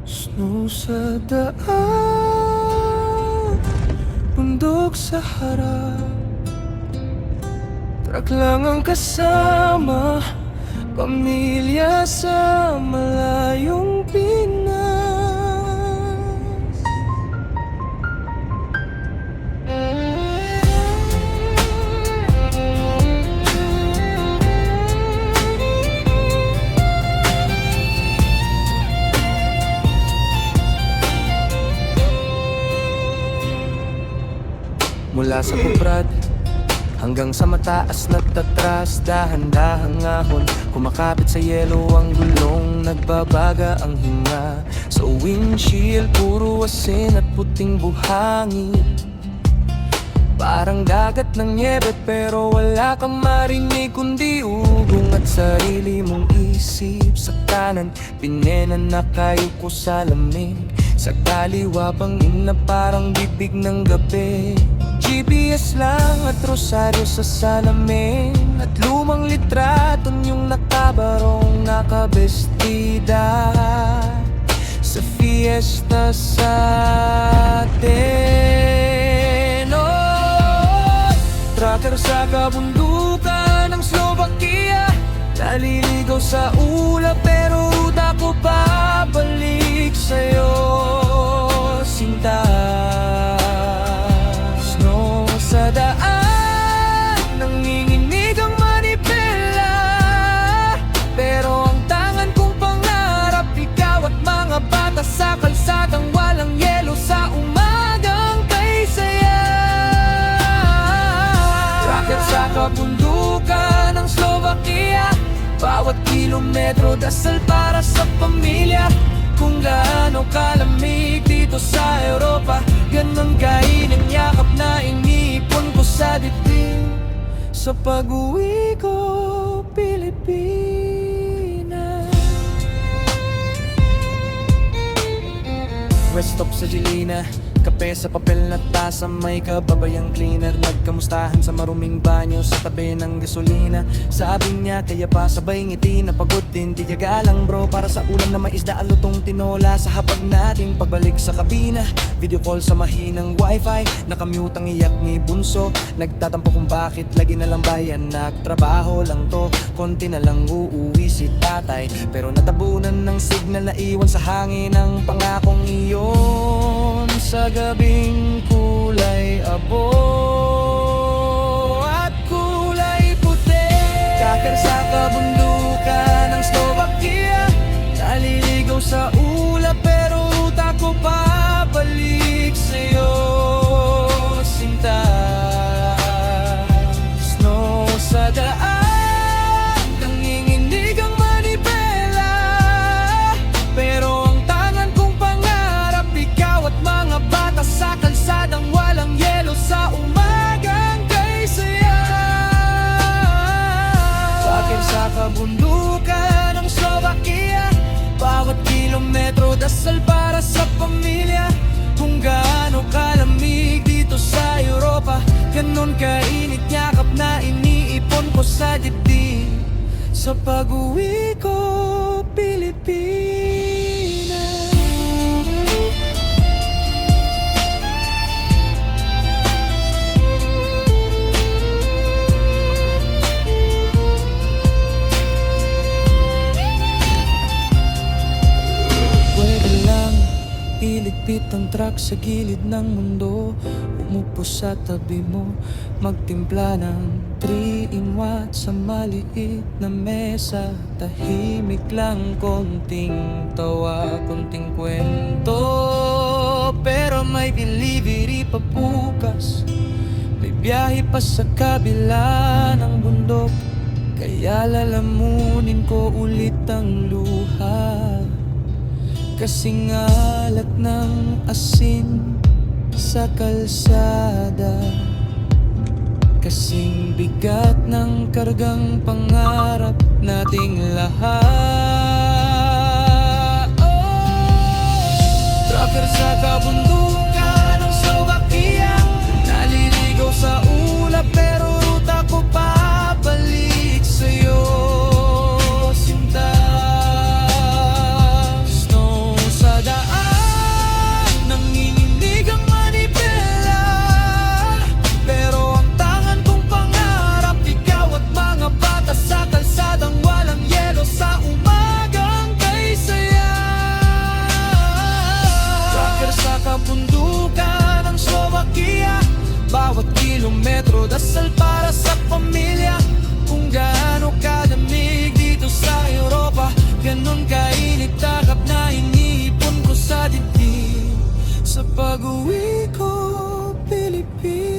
Snow sa daan, bundok sa harap, truck lang ang kasama, pamilya sa malayong Pinas. Mula sa kubrad hanggang sa mataas na tatras, dahan-dahang ahon, kumakapit sa yelo ang gulong, nagbabaga ang hinga. Sa windshield puro asin at puting buhangin, parang dagat ng niebe pero wala kang marinig kundi ugong at sarili mong isip. Sa kanan, pinena na kayo ko sa lamig, sa kaliwa bangin na parang bibig ng gabi. GPS lang at rosaryo sa salamin, at lumang litraton yung nakabarong nakabestida sa fiesta sa atin. Oh, trucker sa kabundukan ng Slovakia, naliligaw sa ulap pero ruta ko pabalik sa'yo, sinta. Sa daan, nanginginig ang manibela, pero ang tangan kong pangarap, ikaw at mga bata sa kalsadang walang yelo sa umagang kay saya. Rocket sa kabundukan ng Slovakia, bawat kilometro dasal para sa pamilya. Kung gaano kalamig dito sa Europa, ganon kainang yakap na iniipon ko sa dibdib. Sa pag-uwi ko, Pilipinas. Rest stop sa Jelina, kape sa papel na tasa, may kababayang cleaner, nagkamustahan sa maruming banyo sa tabi ng gasolina. Sabi niya kaya pa sabay ngiti, napagod din di galang bro, para sa ulam na may isda, lutong tinola sa hapag natin. Pagbalik sa kabina, video call sa mahinang wifi, nakamute ang iyak ni bunso, nagtatampo kung bakit lagi na lang bayan, nagtrabaho lang to, konti na lang uuwi si tatay, pero natabunan ng signal na iwan sa hangin ang pangakong iyon. Sa gabing kulay abo at kulay puti, kakar sa kabundukan ng Slovakia, naliligaw sa ulap pero ruta ko pabalik sa'yo, sinta. Snow sa daan, nanginginig ang manibela, pero ang tangan kong pangarap, ikaw at mga bata sa kalsadang walang yelo sa umagang kay saya. Bakit sa kabundukan ng Slovakia, bawat kilometro dasal para sa pamilya. Kung gaano kalamig dito sa Europa, ganon kainit yakap na iniipon ko sa dibdib. Sa pag-uwi ko, Pilipinas. Iligpit ang truck sa gilid ng mundo, umupo sa tabi mo, magtimpla ng 3-in-1 sa maliit na mesa. Tahimik lang, konting tawa, konting kwento, pero may delivery pa bukas, may biyahe pa sa kabila ng bundok, kaya lalamunin ko ulit ang luha. Kasing alat ng asin sa kalsada, kasing bigat ng kargang pangarap nating lahat. Trucker sa kabundukan ng Slovakia, naliligaw sa ulap pero ruta ko pabalik sa'yo, sinta. Snow sa daan, kilometro, dasal para sa pamilya. Kung gaano kadamig dito sa Europa, ganon kainit takap na iniipon ko sa dibdib. Sa pag-uwi ko, Pilipinas.